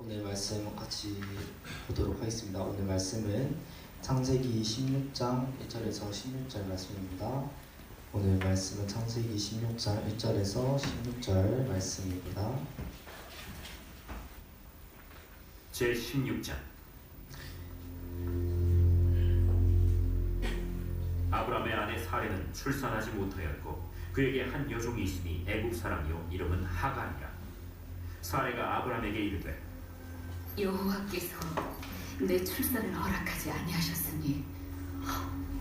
오늘 말씀 같이 보도록 하겠습니다. 오늘 말씀은 창세기 16장 1절에서 16절 말씀입니다. 오늘 말씀은 창세기 16장 1절에서 16절 말씀입니다. 제16장. 아브람의 아내 사레는 출산하지 못하였고 그에게 한 여종이 있으니 애국 사람이요 이름은 하갈이라. 사레가 아브람에게 이르되 여호와께서 내 출산을 허락하지 아니하셨으니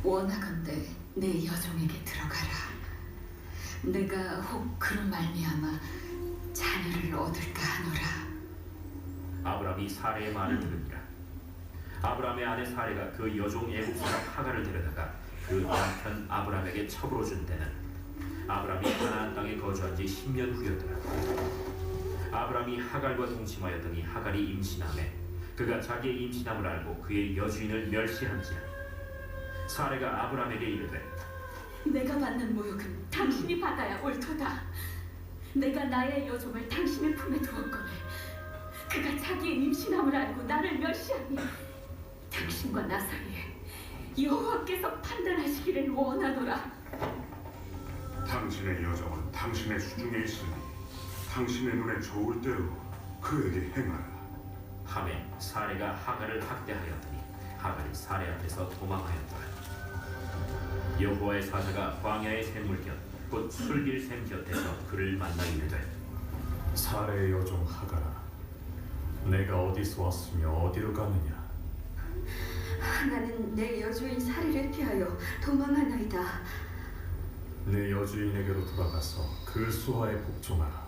원하건대 내 여종에게 들어가라. 내가 혹 그로 말미암아 자녀를 얻을까 하노라. 아브람이 사레의 말을 들으니라. 아브람의 아내 사레가 그 여종 애국 사람 하갈을 데려다가 그 남편 아브람에게 첩으로 준 때는 아브람이 가나안 땅에 거주한 지 10년 후였더라. 아브람이 하갈과 동침하였더니 하갈이 임신하매 그가 자기의 임신함을 알고 그의 여주인을 멸시한지라. 사레가 아브람에게 이르되 내가 받는 모욕은 당신이 받아야 옳도다. 내가 나의 여종을 당신의 품에 두었거늘 그가 자기의 임신함을 알고 나를 멸시하니 당신과 나 사이에 여호와께서 판단하시기를 원하노라. 당신의 여종은 당신의 수중에 있으니 당신의 눈에 좋을 대로 그에게 행하라. 하매 사레가 하갈을 학대하였더니 하갈이 사레 앞에서 도망하였더라. 여호와의 사자가 광야의 샘물 곁곧 술길 샘 곁에서 그를 만나 이르되 사레의 여종 하갈아, 내가 어디서 왔으며 어디로 가느냐? 나는 내 여주인 사리를 피하여 도망하나이다. 내 여주인에게로 돌아가서 그 수하에 복종하라.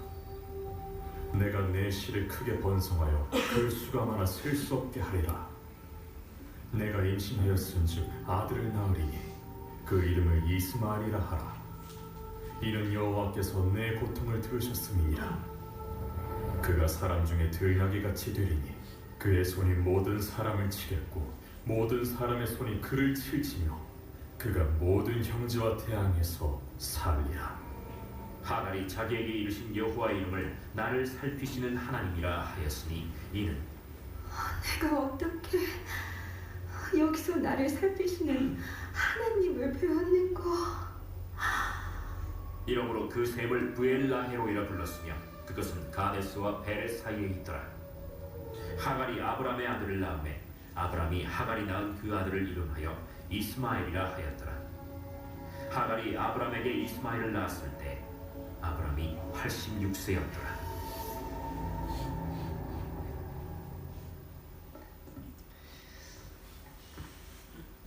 내가 내 실을 크게 번성하여 그 수가 많아 셀 수 없게 하리라. 내가 임신하였은즉 아들을 낳으리니 그 이름을 이스마엘이라 하라. 이는 여호와께서 내 고통을 들으셨음이니라. 그가 사람 중에 들나귀같이 되리니 그의 손이 모든 사람을 치겠고 모든 사람의 손이 그를 칠지며 그가 모든 형제와 태양에서 살리라. 하갈이 자기에게 이르신 여호와의 이름을 나를 살피시는 하나님이라 하였으니 이는 내가 어떻게 여기서 나를 살피시는 하나님을 배웠는고. 이러므로 그 샘을 부엘라헤로이라 불렀으며 그것은 가데스와 베레스 사이에 있더라. 하갈이 아브람의 아들을 낳음에 아브람이 하갈이 낳은 그 아들을 이름하여 이스마엘이라 하였더라. 하갈이 아브람에게 이스마엘을 낳았을 때 아브람이 86세였더라.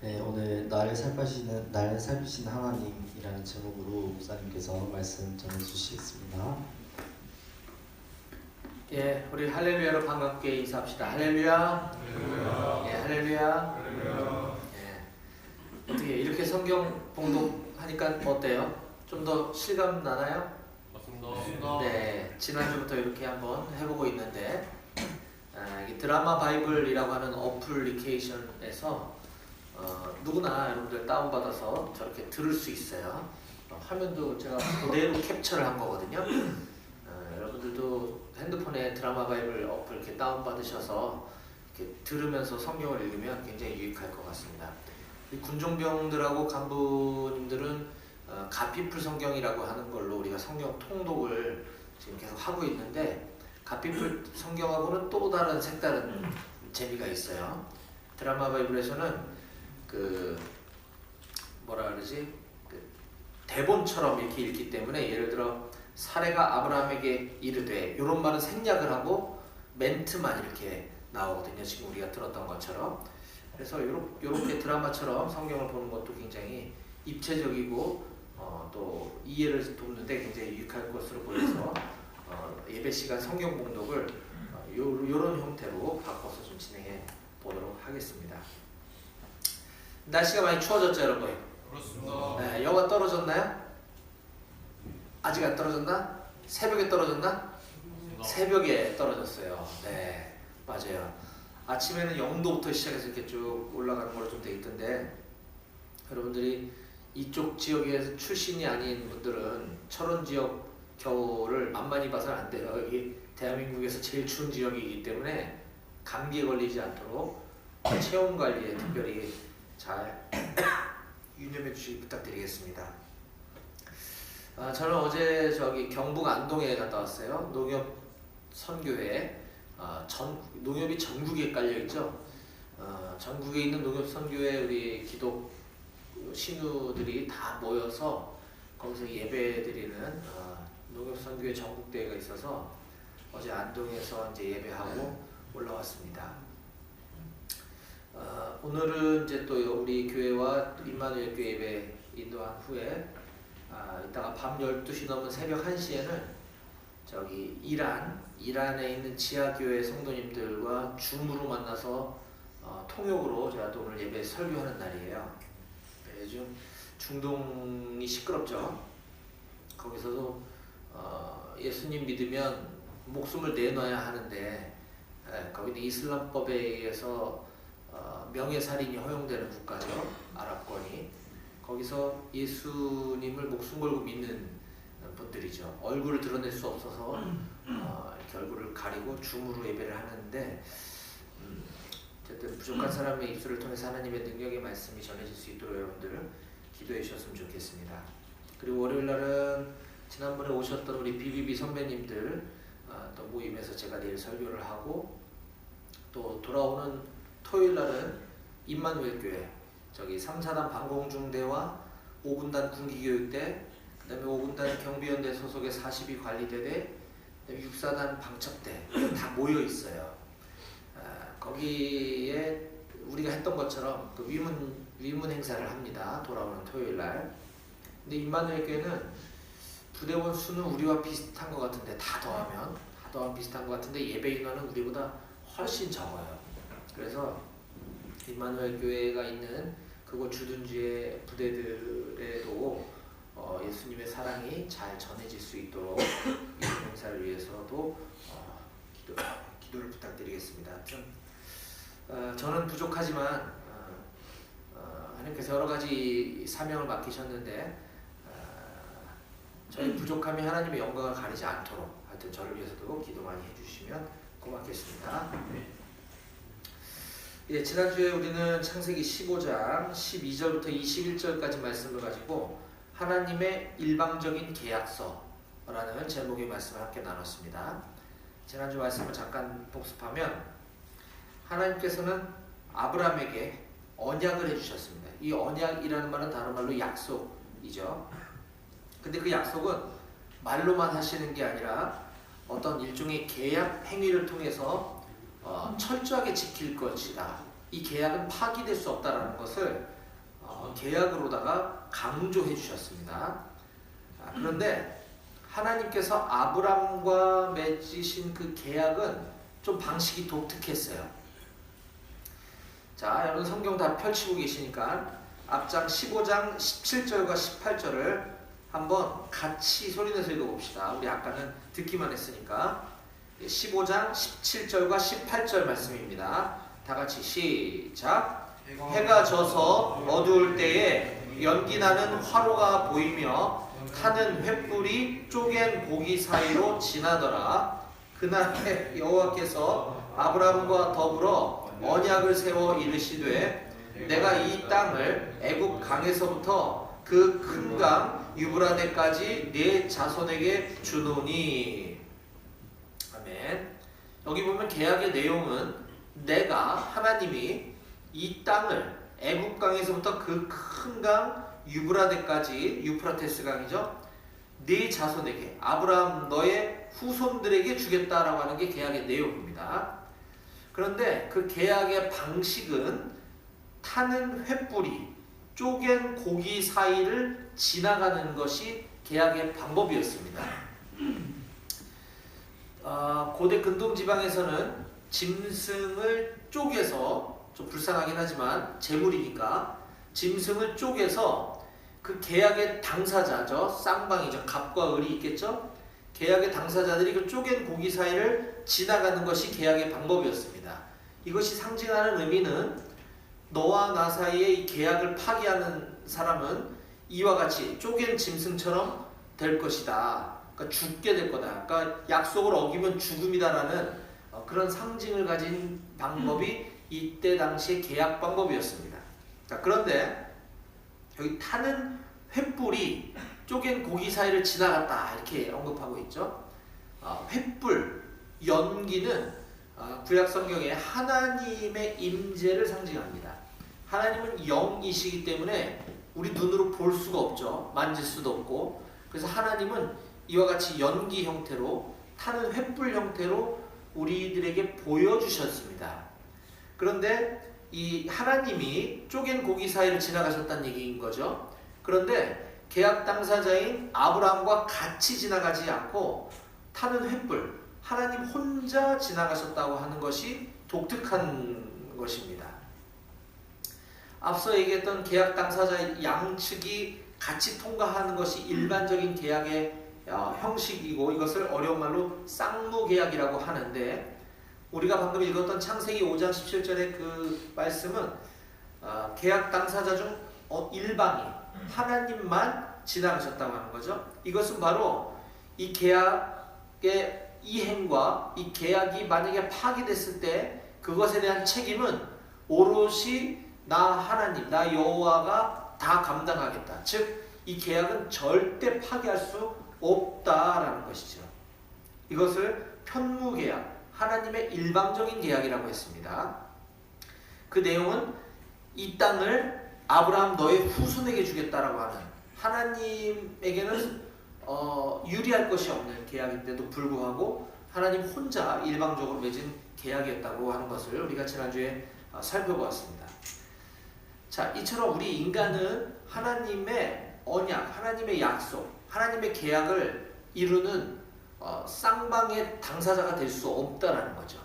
네, 오늘 나를 살피시는 하나님이라는 제목으로 목사님께서 말씀 전해주시겠습니다. 예, 우리 할렐루야로 반갑게 인사합시다. 할렐루야. 할렐루야. 예, 할렐루야. 할렐루야. 예. 어떻게 이렇게 성경 봉독하니까 어때요? 좀 더 실감 나나요? 맞습니다. 네, 지난주부터 이렇게 한번 해보고 있는데 이게 드라마 바이블이라고 하는 어플리케이션에서 누구나 여러분들 다운받아서 저렇게 들을 수 있어요. 화면도 제가 그대로 캡처를 한 거거든요. 여러분들도 핸드폰에 드라마 바이블 어플 이렇게 다운받으셔서 이렇게 들으면서 성경을 읽으면 굉장히 유익할 것 같습니다. 이 군종병들하고 간부님들은 가피풀 성경이라고 하는 걸로 우리가 성경 통독을 지금 계속 하고 있는데 가피풀 성경하고는 또 다른 색다른 재미가 있어요. 드라마 바이블에서는 그 뭐라 그러지? 그 대본처럼 이렇게 읽기 때문에 예를 들어 사레가 아브라함에게 이르되 이런 말은 생략을 하고 멘트만 이렇게 나오거든요. 지금 우리가 들었던 것처럼. 그래서 이렇게 드라마처럼 성경을 보는 것도 굉장히 입체적이고 또 이해를 돕는데 굉장히 유익할 것으로 보여서 예배 시간 성경 봉독을 이런 형태로 바꿔서 좀 진행해 보도록 하겠습니다. 날씨가 많이 추워졌죠, 여러분? 그렇습니다. 네, 영하 떨어졌나요? 아직 안 떨어졌나? 새벽에 떨어졌나? 새벽에 떨어졌어요. 네, 맞아요. 아침에는 0도부터 시작해서 이렇게 쭉 올라가는 걸로 좀 돼 있던데 여러분들이 이쪽 지역에서 출신이 아닌 분들은 철원 지역 겨울을 만만히 봐서는 안 돼요. 여기 대한민국에서 제일 추운 지역이기 때문에 감기에 걸리지 않도록 체온 관리에 특별히 잘 유념해 주시기 부탁드리겠습니다. 저는 어제 저기 경북 안동에 갔다 왔어요. 농협 선교회. 농협이 전국에 깔려 있죠. 전국에 있는 농협 선교회 우리 기독 신우들이 다 모여서 거기서 예배드리는 농협 선교회 전국대회가 있어서 어제 안동에서 이제 예배하고 올라왔습니다. 오늘은 이제 또 우리 교회와 임마누엘 교회 예배 인도한 후에 이따가 밤 12시 넘은 새벽 1시에는 저기 이란에 있는 지하교회 성도님들과 줌으로 만나서 통역으로 제가 또 오늘 예배 설교하는 날이에요. 요즘 중동이 시끄럽죠. 거기서도 예수님 믿으면 목숨을 내놔야 하는데 거기는 이슬람법에 의해서 명예살인이 허용되는 국가죠. 아랍권이. 거기서 예수님을 목숨 걸고 믿는 분들이죠. 얼굴을 드러낼 수 없어서 이렇게 얼굴을 가리고 줌으로 예배를 하는데 어쨌든 부족한 사람의 입술을 통해서 하나님의 능력의 말씀이 전해질 수 있도록 여러분들 기도해 주셨으면 좋겠습니다. 그리고 월요일 날은 지난번에 오셨던 우리 BBB 선배님들 또 모임에서 제가 내일 설교를 하고 또 돌아오는 토요일 날은 임마누엘 교회 저기 3, 4단 방공중대와 5군단 군기교육대 그 다음에 5군단 경비연대 소속의 42 관리대대 6사단 방첩대 다 모여 있어요. 거기에 우리가 했던 것처럼 그 위문 행사를 합니다. 돌아오는 토요일 날. 근데 임마누엘 교회는 부대원 수는 우리와 비슷한 것 같은데 다 더하면 비슷한 것 같은데 예배 인원은 우리보다 훨씬 적어요. 그래서 임마누엘 교회가 있는 그곳 주둔지의 부대들에도 예수님의 사랑이 잘 전해질 수 있도록 이 행사를 위해서도 기도를 부탁드리겠습니다. 저는 부족하지만 하나님께서 여러 가지 사명을 맡기셨는데 저희 부족함이 하나님의 영광을 가리지 않도록 하여튼 저를 위해서도 기도 많이 해주시면 고맙겠습니다. 예, 지난주에 우리는 창세기 15장 12절부터 21절까지 말씀을 가지고 하나님의 일방적인 계약서라는 제목의 말씀을 함께 나눴습니다. 지난주 말씀을 잠깐 복습하면 하나님께서는 아브라함에게 언약을 해주셨습니다. 이 언약이라는 말은 다른 말로 약속이죠. 근데 그 약속은 말로만 하시는 게 아니라 어떤 일종의 계약 행위를 통해서 철저하게 지킬 것이다. 이 계약은 파기될 수 없다라는 것을 계약으로다가 강조해 주셨습니다. 그런데 하나님께서 아브람과 맺으신 그 계약은 좀 방식이 독특했어요. 자, 여러분 성경 다 펼치고 계시니까 앞장 15장 17절과 18절을 한번 같이 소리내서 읽어봅시다. 우리 아까는 듣기만 했으니까 15장 17절과 18절 말씀입니다. 다같이 시작. 해가 져서 어두울 때에 연기나는 화로가 보이며 타는 횃불이 쪼갠 고기 사이로 지나더라. 그날에 여호와께서 아브라함과 더불어 언약을 세워 이르시되 내가 이 땅을 애굽 강에서부터 그 큰 강 유브라데까지 네 자손에게 주노니. 아멘. 여기 보면 계약의 내용은 내가 하나님이 이 땅을 애굽 강에서부터 그 큰 강 유브라데까지 유프라테스 강이죠. 네 자손에게 아브라함 너의 후손들에게 주겠다라고 하는 게 계약의 내용입니다. 그런데 그 계약의 방식은 타는 횃불이 쪼갠 고기 사이를 지나가는 것이 계약의 방법이었습니다. 고대 근동 지방에서는 짐승을 쪼개서 좀 불쌍하긴 하지만 재물이니까 짐승을 쪼개서 그 계약의 당사자죠. 쌍방이죠. 갑과 을이 있겠죠. 계약의 당사자들이 그 쪼갠 고기 사이를 지나가는 것이 계약의 방법이었습니다. 이것이 상징하는 의미는 너와 나 사이에 이 계약을 파기하는 사람은 이와 같이 쪼갠 짐승처럼 될 것이다 그러니까 죽게 될 거다. 그러니까 약속을 어기면 죽음이다라는 그런 상징을 가진 방법이 이때 당시의 계약 방법이었습니다. 자, 그런데 여기 타는 횃불이 쪼갠 고기 사이를 지나갔다 이렇게 언급하고 있죠. 횃불, 연기는 구약 성경에 하나님의 임재를 상징합니다. 하나님은 영이시기 때문에 우리 눈으로 볼 수가 없죠. 만질 수도 없고. 그래서 하나님은 이와 같이 연기 형태로 타는 횃불 형태로 우리들에게 보여주셨습니다. 그런데 이 하나님이 쪼갠 고기 사이를 지나가셨다는 얘기인 거죠. 그런데 계약 당사자인 아브라함과 같이 지나가지 않고 타는 횃불, 하나님 혼자 지나가셨다고 하는 것이 독특한 것입니다. 앞서 얘기했던 계약 당사자 양측이 같이 통과하는 것이 일반적인 계약의 형식이고 이것을 어려운 말로 쌍무계약이라고 하는데 우리가 방금 읽었던 창세기 5장 17절의 그 말씀은 계약 당사자 중 일방이 하나님만 지나가셨다고 하는 거죠. 이것은 바로 이 계약의 이행과 이 계약이 만약에 파기됐을 때 그것에 대한 책임은 오롯이 나 하나님, 나 여호와가 다 감당하겠다. 즉, 이 계약은 절대 파기할 수 없다라는 것이죠. 이것을 편무계약, 하나님의 일방적인 계약이라고 했습니다. 그 내용은 이 땅을 아브라함 너의 후손에게 주겠다라고 하는 하나님에게는 유리할 것이 없는 계약인데도 불구하고 하나님 혼자 일방적으로 맺은 계약이었다고 하는 것을 우리가 지난주에 살펴보았습니다. 자, 이처럼 우리 인간은 하나님의 언약, 하나님의 약속, 하나님의 계약을 이루는 쌍방의 당사자가 될 수 없다라는 거죠.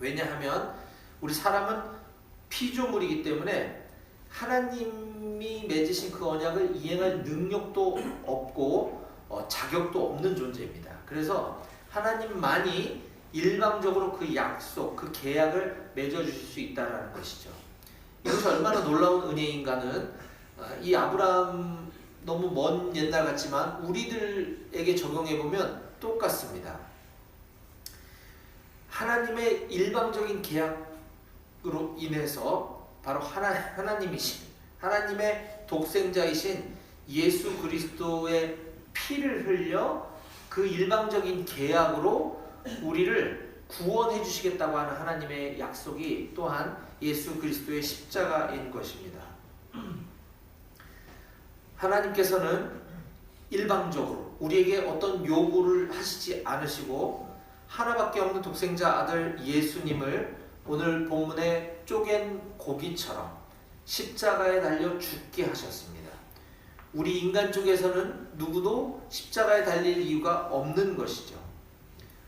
왜냐하면 우리 사람은 피조물이기 때문에 하나님이 맺으신 그 언약을 이행할 능력도 없고 자격도 없는 존재입니다. 그래서 하나님만이 일방적으로 그 약속, 그 계약을 맺어주실 수 있다는 것이죠. 이것이 얼마나 놀라운 은혜인가는 이 아브라함 너무 먼 옛날 같지만 우리들에게 적용해보면 똑같습니다. 하나님의 일방적인 계약으로 인해서 바로 하나님이신 하나님의 독생자이신 예수 그리스도의 피를 흘려 그 일방적인 계약으로 우리를 구원해 주시겠다고 하는 하나님의 약속이 또한 예수 그리스도의 십자가인 것입니다. 하나님께서는 일방적으로 우리에게 어떤 요구를 하시지 않으시고 하나밖에 없는 독생자 아들 예수님을 오늘 본문에 쪼갠 고기처럼 십자가에 달려 죽게 하셨습니다. 우리 인간 쪽에서는 누구도 십자가에 달릴 이유가 없는 것이죠.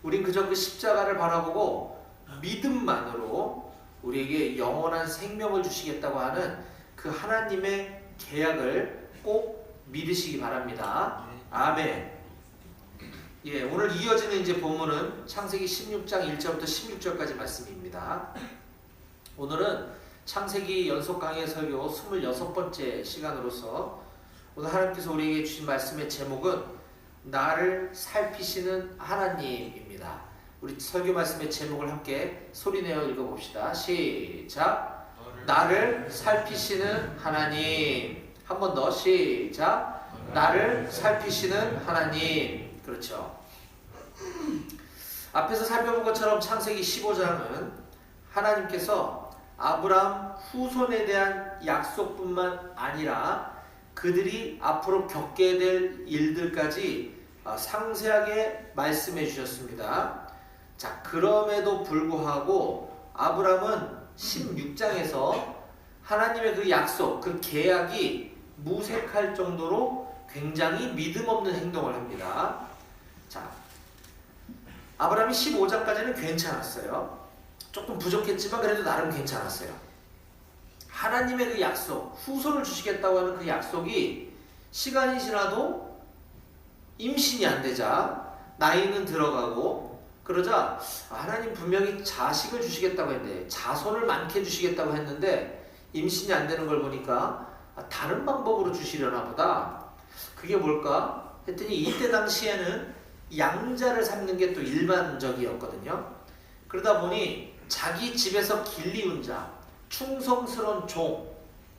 우린 그저 그 십자가를 바라보고 믿음만으로 우리에게 영원한 생명을 주시겠다고 하는 그 하나님의 계약을 꼭 믿으시기 바랍니다. 아멘. 예, 오늘 이어지는 이제 본문은 창세기 16장 1절부터 16절까지 말씀입니다. 오늘은 창세기 연속 강의 설교 26번째 시간으로서 오늘 하나님께서 우리에게 주신 말씀의 제목은 나를 살피시는 하나님입니다. 우리 설교 말씀의 제목을 함께 소리내어 읽어봅시다. 시작. 나를 살피시는 하나님. 한 번 더 시작. 나를 살피시는 하나님. 그렇죠. 앞에서 살펴본 것처럼 창세기 15장은 하나님께서 아브라함 후손에 대한 약속뿐만 아니라 그들이 앞으로 겪게 될 일들까지 상세하게 말씀해 주셨습니다. 자, 그럼에도 불구하고 아브라함은 16장에서 하나님의 그 약속, 그 계약이 무색할 정도로 굉장히 믿음 없는 행동을 합니다. 자, 아브라함이 15장까지는 괜찮았어요. 조금 부족했지만 그래도 나름 괜찮았어요. 하나님의 그 약속, 후손을 주시겠다고 하는 그 약속이 시간이 지나도 임신이 안 되자 나이는 들어가고 그러자 하나님 분명히 자식을 주시겠다고 했는데 자손을 많게 주시겠다고 했는데 임신이 안 되는 걸 보니까 다른 방법으로 주시려나 보다. 그게 뭘까 했더니 이때 당시에는 양자를 삼는 게 또 일반적이었거든요. 그러다 보니 자기 집에서 길리운 자, 충성스러운 종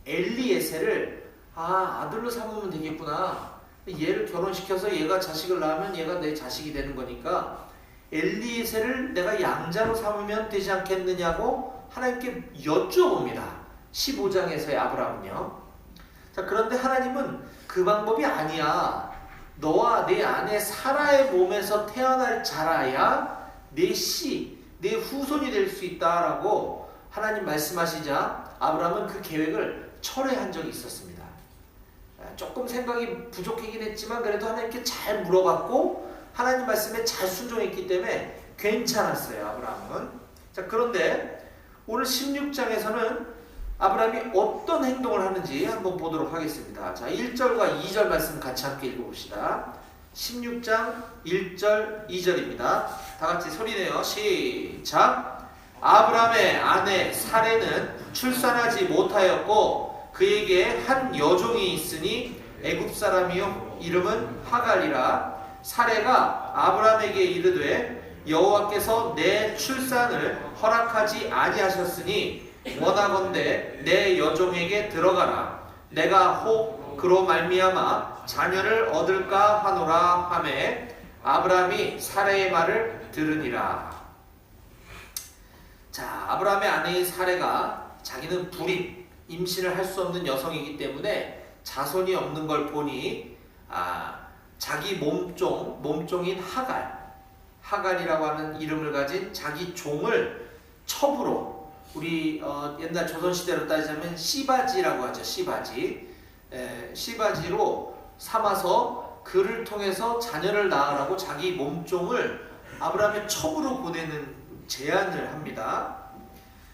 엘리에셀을 아들로 삼으면 되겠구나. 얘를 결혼시켜서 얘가 자식을 낳으면 얘가 내 자식이 되는 거니까 엘리에셀을 내가 양자로 삼으면 되지 않겠느냐고 하나님께 여쭤봅니다. 15장에서의 아브라함은요. 자, 그런데 하나님은 그 방법이 아니야. 너와 내 아내 사라의 몸에서 태어날 자라야 내 씨, 내 후손이 될 수 있다라고 하나님 말씀하시자 아브라함은 그 계획을 철회한 적이 있었습니다. 조금 생각이 부족하긴 했지만 그래도 하나님께 잘 물어봤고 하나님 말씀에 잘 순종했기 때문에 괜찮았어요, 아브라함은. 자, 그런데 오늘 16장에서는 아브라함이 어떤 행동을 하는지 한번 보도록 하겠습니다. 자, 1절과 2절 말씀 같이 함께 읽어봅시다. 16장 1절 2절입니다. 다 같이 소리내요. 시작. 아브라함의 아내 사레는 출산하지 못하였고 그에게 한 여종이 있으니 애굽 사람이요 이름은 하갈이라. 사레가 아브라함에게 이르되 여호와께서 내 출산을 허락하지 아니하셨으니 원하건대 내 여종에게 들어가라. 내가 혹 그로 말미암아 자녀를 얻을까 하노라 하매 아브라함이 사레의 말을 들으니라. 자, 아브라함의 아내인 사레가 자기는 불임, 임신을 할 수 없는 여성이기 때문에 자손이 없는 걸 보니 자기 몸종인 하갈이라고 하는 이름을 가진 자기 종을 첩으로 우리 옛날 조선시대로 따지자면 씨바지라고 하죠. 씨바지로 삼아서 그를 통해서 자녀를 낳으라고 자기 몸종을 아브라함의 첩으로 보내는 제안을 합니다.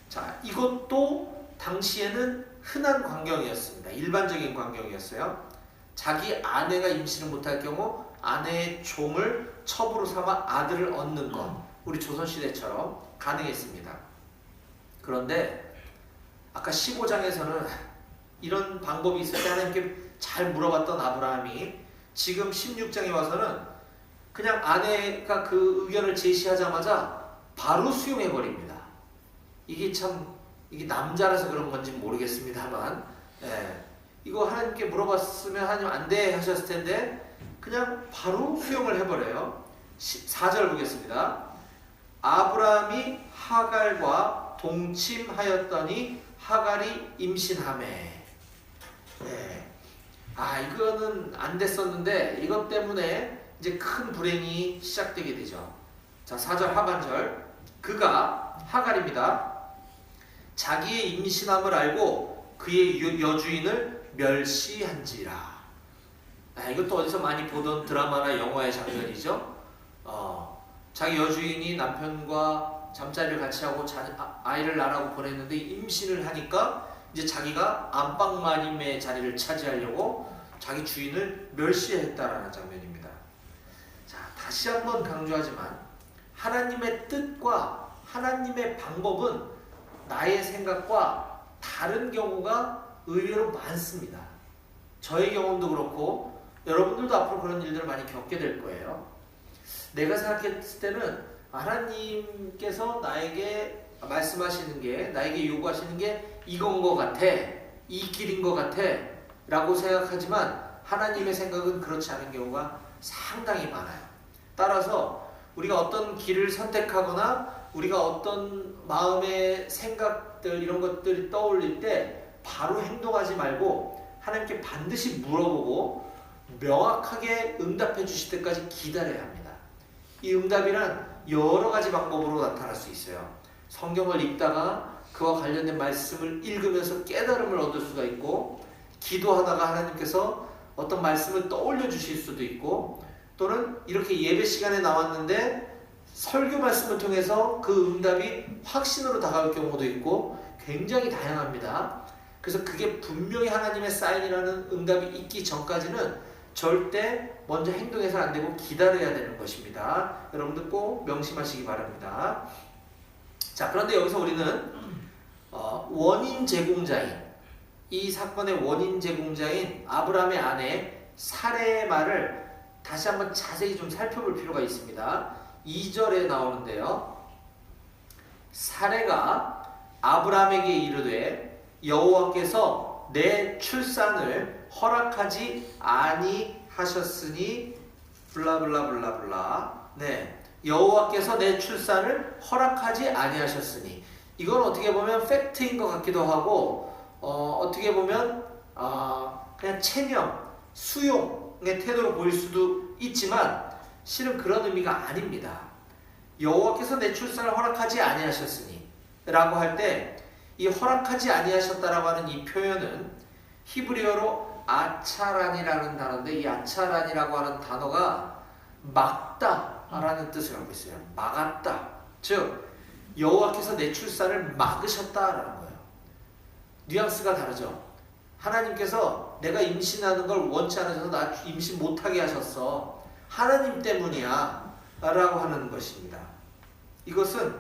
자, 이것도 당시에는 흔한 광경이었습니다. 일반적인 광경이었어요. 자기 아내가 임신을 못할 경우 아내의 종을 첩으로 삼아 아들을 얻는 것, 우리 조선시대처럼 가능했습니다. 그런데 아까 15장에서는 이런 방법이 있을 때 하나님께 잘 물어봤던 아브라함이 지금 16장에 와서는 그냥 아내가 그 의견을 제시하자마자 바로 수용해버립니다. 이게 남자라서 그런 건지 모르겠습니다만, 이거 하나님께 물어봤으면 하나님 안 돼 하셨을 텐데 그냥 바로 수용을 해버려요. 4절 보겠습니다. 아브라함이 하갈과 동침하였더니 하갈이 임신하매. 이거는 안 됐었는데 이것 때문에 이제 큰 불행이 시작되게 되죠. 자, 4절 하반절. 그가 하갈입니다. 자기의 임신함을 알고 그의 여주인을 멸시한지라. 이것도 어디서 많이 보던 드라마나 영화의 장면이죠. 자기 여주인이 남편과 잠자리를 같이 하고 아이를 낳으라고 보냈는데 임신을 하니까 이제 자기가 안방마님의 자리를 차지하려고 자기 주인을 멸시했다라는 장면입니다. 자, 다시 한번 강조하지만 하나님의 뜻과 하나님의 방법은 나의 생각과 다른 경우가 의외로 많습니다. 저의 경험도 그렇고 여러분들도 앞으로 그런 일들을 많이 겪게 될 거예요. 내가 생각했을 때는 하나님께서 나에게 말씀하시는 게, 나에게 요구하시는 게 이건 것 같아, 이 길인 것 같아 라고 생각하지만 하나님의 생각은 그렇지 않은 경우가 상당히 많아요. 따라서 우리가 어떤 길을 선택하거나 우리가 어떤 마음의 생각들 이런 것들이 떠올릴 때 바로 행동하지 말고 하나님께 반드시 물어보고 명확하게 응답해 주실 때까지 기다려야 합니다. 이 응답이란 여러 가지 방법으로 나타날 수 있어요. 성경을 읽다가 그와 관련된 말씀을 읽으면서 깨달음을 얻을 수가 있고, 기도하다가 하나님께서 어떤 말씀을 떠올려 주실 수도 있고, 또는 이렇게 예배 시간에 나왔는데 설교 말씀을 통해서 그 응답이 확신으로 다가올 경우도 있고 굉장히 다양합니다. 그래서 그게 분명히 하나님의 사인이라는 응답이 있기 전까지는 절대 먼저 행동해서는 안 되고 기다려야 되는 것입니다. 여러분들 꼭 명심하시기 바랍니다. 자, 그런데 여기서 우리는 원인 제공자인, 이 사건의 원인 제공자인 아브라함의 아내 사레의 말을 다시 한번 자세히 좀 살펴볼 필요가 있습니다. 2절에 나오는데요. 사레가 아브라함에게 이르되 여호와께서 내 출산을 허락하지 아니하셨으니 블라블라블라블라. 네, 여호와께서 내 출산을 허락하지 아니하셨으니, 이건 어떻게 보면 팩트인 것 같기도 하고 어떻게 보면 그냥 체념, 수용의 태도로 보일 수도 있지만 실은 그런 의미가 아닙니다. 여호와께서 내 출산을 허락하지 아니하셨으니 라고 할 때 이 허락하지 아니하셨다라고 하는 이 표현은 히브리어로 아차란이라는 단어인데, 이 아차란이라고 하는 단어가 막다라는 뜻을 갖고 있어요. 막았다. 즉 여호와께서 내 출산을 막으셨다라는 거예요. 뉘앙스가 다르죠. 하나님께서 내가 임신하는 걸 원치 않으셔서 나 임신 못하게 하셨어. 하나님 때문이야 라고 하는 것입니다. 이것은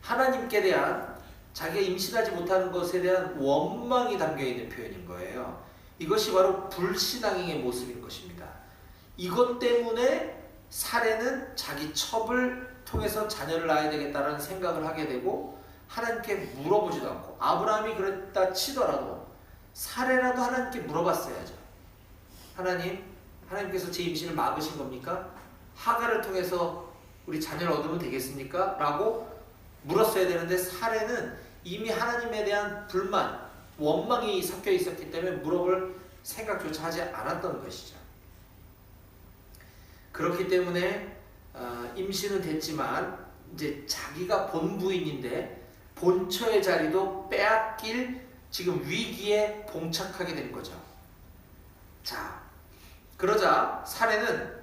하나님께 대한, 자기가 임신하지 못하는 것에 대한 원망이 담겨있는 표현인 거예요. 이것이 바로 불신앙의 모습인 것입니다. 이것 때문에 사레는 자기 첩을 통해서 자녀를 낳아야 되겠다는 생각을 하게 되고 하나님께 물어보지도 않고, 아브라함이 그랬다 치더라도 사레라도 하나님께 물어봤어야죠. 하나님께서 제 임신을 막으신 겁니까? 하갈을 통해서 우리 자녀를 얻으면 되겠습니까? 라고 물었어야 되는데 사레는 이미 하나님에 대한 불만, 원망이 섞여 있었기 때문에 물어볼 생각조차 하지 않았던 것이죠. 그렇기 때문에 임신은 됐지만 이제 자기가 본부인인데 본처의 자리도 빼앗길 지금 위기에 봉착하게 된 거죠. 자, 그러자 사레는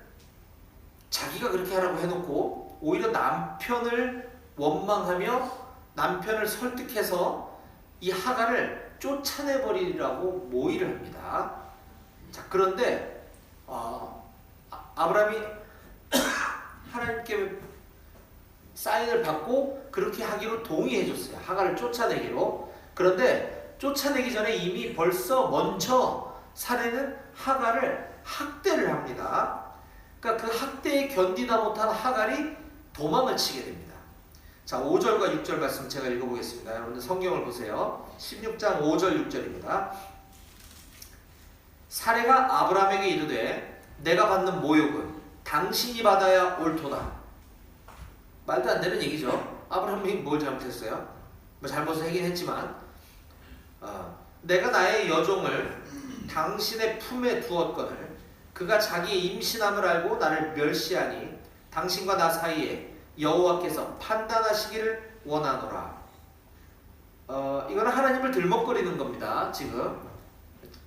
자기가 그렇게 하라고 해놓고 오히려 남편을 원망하며 남편을 설득해서 이 하갈을 쫓아내버리라고 모의를 합니다. 자, 그런데 아브라함이 하나님께 사인을 받고 그렇게 하기로 동의해줬어요. 하갈을 쫓아내기로. 그런데 쫓아내기 전에 이미 벌써 먼저 사레는 하갈을 학대를 합니다. 그러니까 그 학대에 견디다 못한 하갈이 도망을 치게 됩니다. 자, 5절과 6절 말씀 제가 읽어보겠습니다. 여러분 성경을 보세요. 16장 5절 6절입니다. 사레가 아브라함에게 이르되 내가 받는 모욕은 당신이 받아야 옳도다. 말도 안 되는 얘기죠. 아브라함이 뭘 잘못했어요? 뭐 잘못을 하긴 했지만 내가 나의 여종을 당신의 품에 두었거늘 그가 자기의 임신함을 알고 나를 멸시하니 당신과 나 사이에 여호와께서 판단하시기를 원하노라. 이거는 하나님을 들먹거리는 겁니다. 지금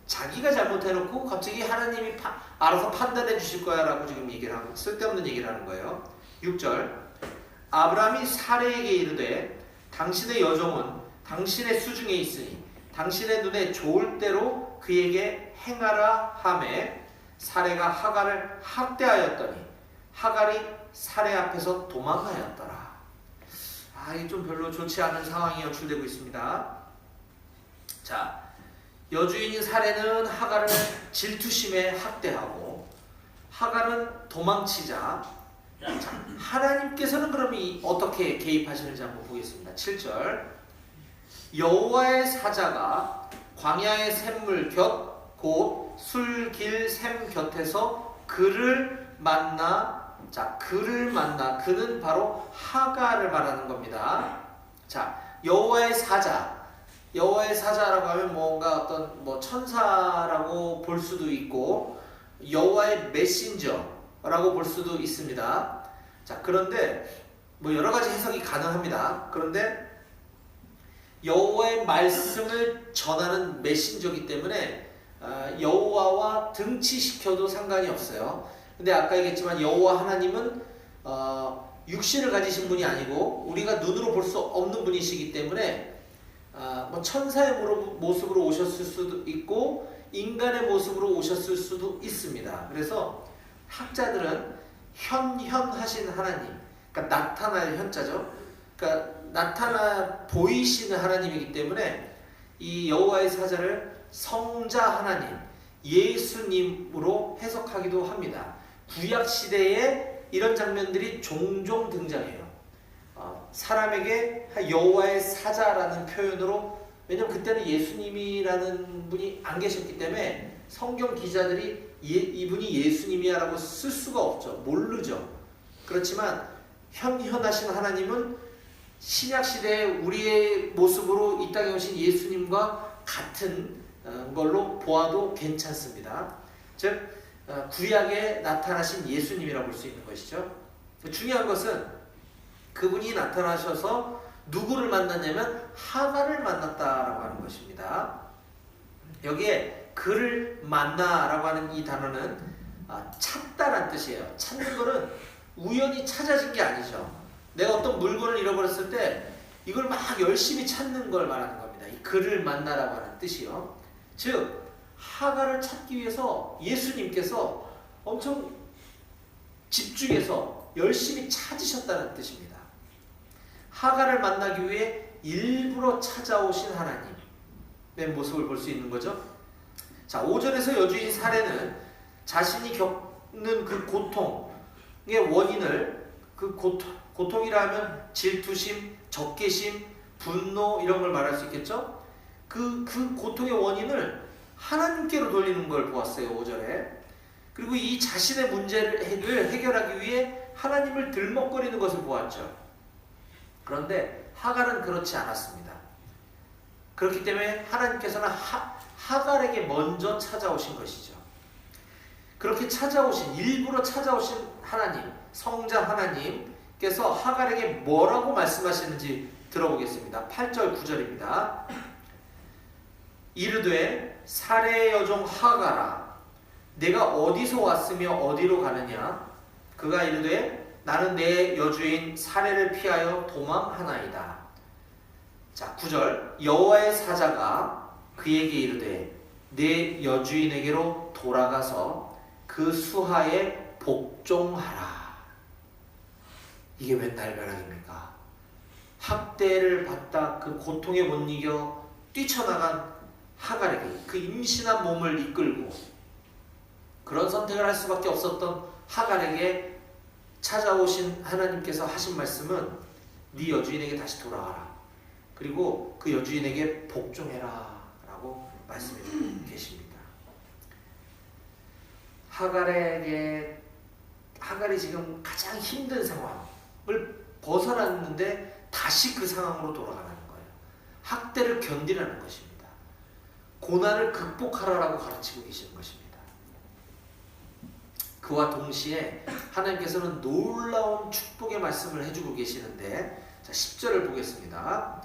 자기가 잘못해놓고 갑자기 하나님이 알아서 판단해 주실 거야 라고 지금 얘기를 하고, 쓸데없는 얘기를 하는 거예요. 6절 아브라함이 사레에게 이르되 당신의 여종은 당신의 수중에 있으니 당신의 눈에 좋을 대로 그에게 행하라 하매 사레가 하갈을 학대하였더니 하갈이 사레 앞에서 도망하였더라. 이게 좀 별로 좋지 않은 상황이 연출되고 있습니다. 자, 여주인인 사레는 하갈을 질투심에 학대하고 하갈은 도망치자, 자, 하나님께서는 그럼 어떻게 개입하시는지 한번 보겠습니다. 7절 여호와의 사자가 광야의 샘물 곁 곧 술길 샘 곁에서 그를 만나, 자, 그를 만나, 그는 바로 하갈을 말하는 겁니다. 자, 여호와의 사자, 여호와의 사자라고 하면 뭔가 어떤 천사라고 볼 수도 있고 여호와의 메신저라고 볼 수도 있습니다. 자, 그런데 여러 가지 해석이 가능합니다. 그런데 여호와의 말씀을 전하는 메신저이기 때문에 여호와와 등치시켜도 상관이 없어요. 근데 아까 얘기했지만 여호와 하나님은 육신을 가지신 분이 아니고 우리가 눈으로 볼 수 없는 분이시기 때문에 천사의 모습으로 오셨을 수도 있고 인간의 모습으로 오셨을 수도 있습니다. 그래서 학자들은 현하신 하나님, 그러니까 나타날 현자죠. 그러니까 나타나 보이시는 하나님이기 때문에 이 여호와의 사자를 성자 하나님, 예수님으로 해석하기도 합니다. 구약 시대에 이런 장면들이 종종 등장해요. 사람에게 여호와의 사자라는 표현으로, 왜냐면 그때는 예수님이라는 분이 안 계셨기 때문에 성경 기자들이 이분이 예수님이야라고 쓸 수가 없죠. 모르죠. 그렇지만 현현하신 하나님은 신약 시대에 우리의 모습으로 이 땅에 오신 예수님과 같은 걸로 보아도 괜찮습니다. 즉 구약에 나타나신 예수님이라고 볼 수 있는 것이죠. 중요한 것은 그분이 나타나셔서 누구를 만났냐면 하갈을 만났다라고 하는 것입니다. 여기에 그를 만나라고 하는 이 단어는 찾다란 뜻이에요. 찾는 것은 우연히 찾아진 게 아니죠. 내가 어떤 물건을 잃어버렸을 때 이걸 막 열심히 찾는 걸 말하는 겁니다. 이 그를 만나라고 하는 뜻이요. 즉 하갈을 찾기 위해서 예수님께서 엄청 집중해서 열심히 찾으셨다는 뜻입니다. 하갈을 만나기 위해 일부러 찾아오신 하나님의 모습을 볼 수 있는 거죠. 자, 5절에서 여주인 사례는 자신이 겪는 그 고통의 원인을, 그 고통이라 하면 질투심, 적개심, 분노 이런 걸 말할 수 있겠죠. 그 고통의 원인을 하나님께로 돌리는 걸 보았어요. 5절에. 그리고 이 자신의 문제를 해결하기 위해 하나님을 들먹거리는 것을 보았죠. 그런데 하갈은 그렇지 않았습니다. 그렇기 때문에 하나님께서는 하갈에게 먼저 찾아오신 것이죠. 그렇게 일부러 찾아오신 하나님, 성자 하나님께서 하갈에게 뭐라고 말씀하시는지 들어보겠습니다. 8절 9절입니다. 이르되 사레의 여종 하갈아, 내가 어디서 왔으며 어디로 가느냐? 그가 이르되 나는 내 여주인 사레를 피하여 도망하나이다. 자, 9절. 여호와의 사자가 그에게 이르되 내 여주인에게로 돌아가서 그 수하에 복종하라. 이게 웬 날벼락입니까? 학대를 받다 그 고통에 못 이겨 뛰쳐나간 하갈에게, 그 임신한 몸을 이끌고 그런 선택을 할 수밖에 없었던 하갈에게 찾아오신 하나님께서 하신 말씀은 네 여주인에게 다시 돌아가라. 그리고 그 여주인에게 복종해라 라고 말씀해 주고 계십니다. 하갈이 지금 가장 힘든 상황을 벗어났는데 다시 그 상황으로 돌아가는 거예요. 학대를 견디라는 것입니다. 고난을 극복하라라고 가르치고 계시는 것입니다. 그와 동시에 하나님께서는 놀라운 축복의 말씀을 해주고 계시는데, 자, 10절을 보겠습니다.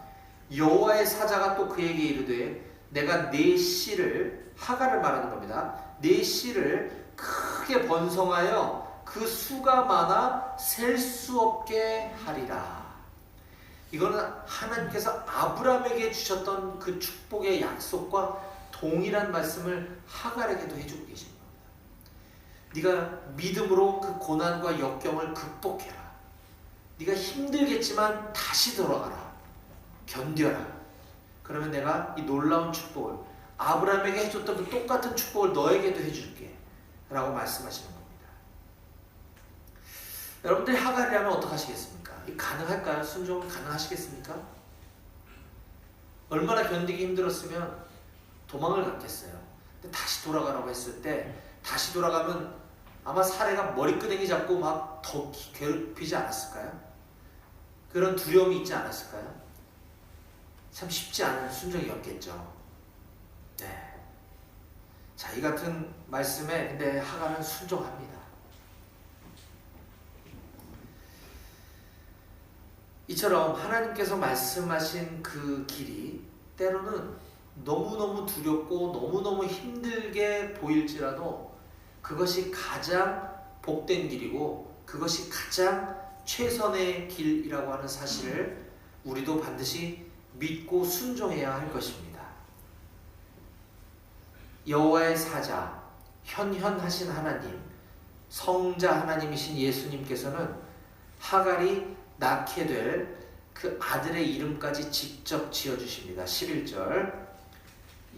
여호와의 사자가 또 그에게 이르되 내가 네 씨를, 하갈을 말하는 겁니다. 네 씨를 크게 번성하여 그 수가 많아 셀 수 없게 하리라. 이거는 하나님께서 아브라함에게 주셨던 그 축복의 약속과 동일한 말씀을 하갈에게도 해주고 계십니다. 네가 믿음으로 그 고난과 역경을 극복해라. 네가 힘들겠지만 다시 돌아가라. 견뎌라. 그러면 내가 이 놀라운 축복을, 아브라함에게 해줬던 그 똑같은 축복을 너에게도 해줄게 라고 말씀하시는 겁니다. 여러분들이 하갈이라면 어떡하시겠습니까? 가능할까요? 순종 가능하시겠습니까? 얼마나 견디기 힘들었으면 도망을 갔겠어요. 근데 다시 돌아가라고 했을 때, 다시 돌아가면 아마 사례가 머리끄댕이 잡고 막 더 괴롭히지 않았을까요? 그런 두려움이 있지 않았을까요? 참 쉽지 않은 순종이었겠죠. 네. 자, 이 같은 말씀에 근데 하갈은 순종합니다. 이처럼 하나님께서 말씀하신 그 길이 때로는 너무너무 두렵고 너무너무 힘들게 보일지라도 그것이 가장 복된 길이고 그것이 가장 최선의 길이라고 하는 사실을 우리도 반드시 믿고 순종해야 할 것입니다. 여호와의 사자, 현현하신 하나님, 성자 하나님이신 예수님께서는 하갈이 낳게 될 그 아들의 이름까지 직접 지어주십니다. 11절.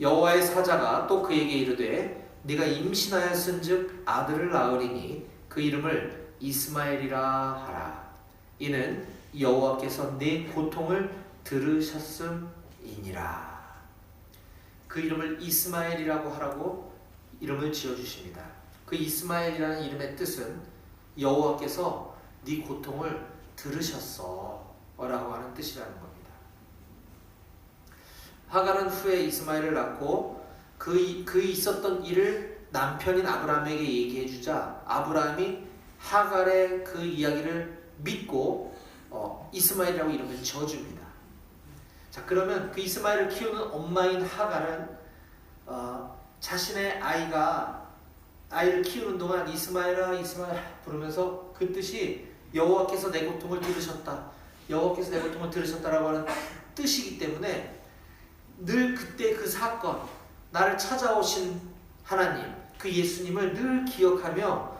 여호와의 사자가 또 그에게 이르되 네가 임신하였은즉 아들을 낳으리니 그 이름을 이스마엘이라 하라. 이는 여호와께서 내 고통을 들으셨음이니라. 그 이름을 이스마엘이라고 하라고 이름을 지어주십니다. 그 이스마엘이라는 이름의 뜻은 여호와께서 네 고통을 들으셨어 라고 하는 뜻이라는 겁니다. 하갈은 후에 이스마엘을 낳고 그 있었던 일을 남편인 아브라함에게 얘기해 주자 아브라함이 하갈의 그 이야기를 믿고 이스마엘이라고 이름을 지어줍니다. 자, 그러면 그 이스마엘을 키우는 엄마인 하갈은 자신의 아이를 키우는 동안 이스마엘아 이스마엘 부르면서 그 뜻이 여호와께서 내 고통을 들으셨다, 여호와께서 내 고통을 들으셨다라고 하는 뜻이기 때문에 늘 그때 그 사건, 나를 찾아오신 하나님, 그 예수님을 늘 기억하며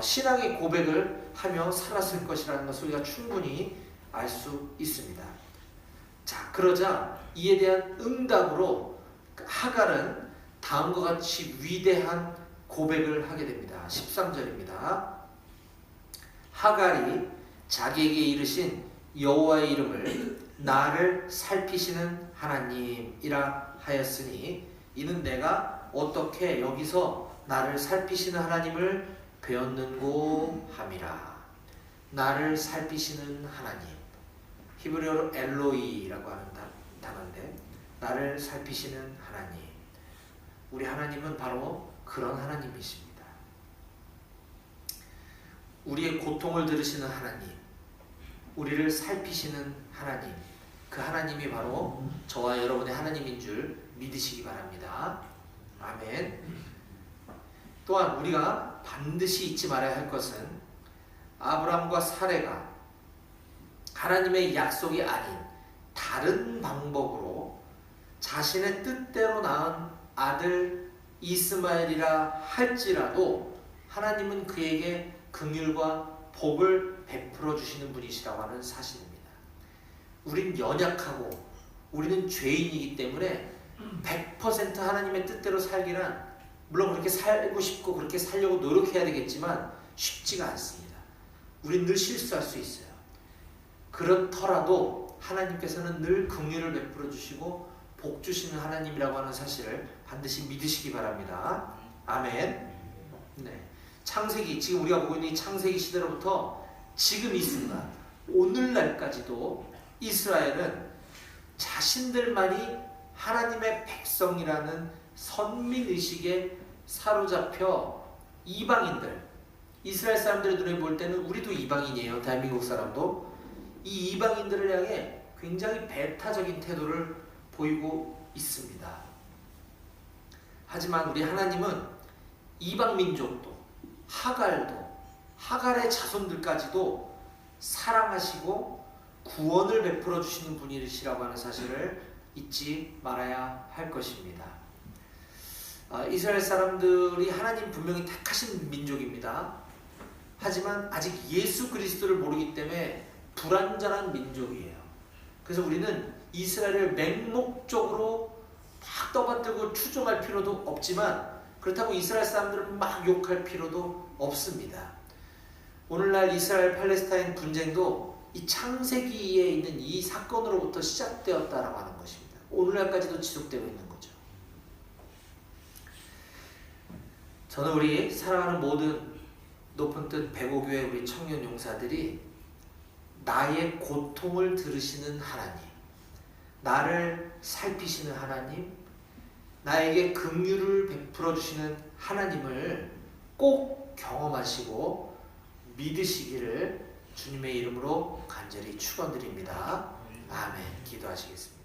신앙의 고백을 하며 살았을 것이라는 것을 우리가 충분히 알 수 있습니다. 자, 그러자 이에 대한 응답으로 하갈은 다음과 같이 위대한 고백을 하게 됩니다. 13절입니다. 하갈이 자기에게 이르신 여호와의 이름을 나를 살피시는 하나님이라 하였으니 이는 내가 어떻게 여기서 나를 살피시는 하나님을 배웠는고 함이라. 나를 살피시는 하나님, 히브리어로 엘로이라고 하는 단어인데 나를 살피시는 하나님, 우리 하나님은 바로 그런 하나님이십니다. 우리의 고통을 들으시는 하나님, 우리를 살피시는 하나님, 그 하나님이 바로 저와 여러분의 하나님인 줄 믿으시기 바랍니다. 아멘. 또한 우리가 반드시 잊지 말아야 할 것은 아브라함과 사레가 하나님의 약속이 아닌 다른 방법으로 자신의 뜻대로 낳은 아들 이스마엘이라 할지라도 하나님은 그에게 긍휼과 복을 베풀어 주시는 분이시라고 하는 사실입니다. 우린 연약하고 우리는 죄인이기 때문에 100% 하나님의 뜻대로 살기란 물론 그렇게 살고 싶고 그렇게 살려고 노력해야 되겠지만 쉽지가 않습니다. 우린 늘 실수할 수 있어요. 그렇더라도 하나님께서는 늘 긍휼을 베풀어 주시고 복 주시는 하나님이라고 하는 사실을 반드시 믿으시기 바랍니다. 아멘. 네. 창세기, 지금 우리가 보고 있는 이 창세기 시대로부터 지금 이 순간 오늘날까지도 이스라엘은 자신들만이 하나님의 백성이라는 선민의식에 사로잡혀 이방인들, 이스라엘 사람들의 눈에 볼 때는 우리도 이방인이에요. 대한민국 사람도. 이 이방인들을 향해 굉장히 배타적인 태도를 보이고 있습니다. 하지만 우리 하나님은 이방민족도 하갈도 하갈의 자손들까지도 사랑하시고 구원을 베풀어 주시는 분이시라고 하는 사실을 잊지 말아야 할 것입니다. 이스라엘 사람들이 하나님 분명히 택하신 민족입니다. 하지만 아직 예수 그리스도를 모르기 때문에 불완전한 민족이에요. 그래서 우리는 이스라엘을 맹목적으로 막 떠받들고 추종할 필요도 없지만 그렇다고 이스라엘 사람들을 막 욕할 필요도 없습니다. 오늘날 이스라엘 팔레스타인 분쟁도 이 창세기에 있는 이 사건으로부터 시작되었다라고 하는 것입니다. 오늘날까지도 지속되고 있는 거죠. 저는 우리 사랑하는 모든 높은 뜻 배고교회 우리 청년 용사들이 나의 고통을 들으시는 하나님, 나를 살피시는 하나님, 나에게 긍휼을 베풀어 주시는 하나님을 꼭 경험하시고 믿으시기를 주님의 이름으로 간절히 축원드립니다. 아멘. 기도하시겠습니다.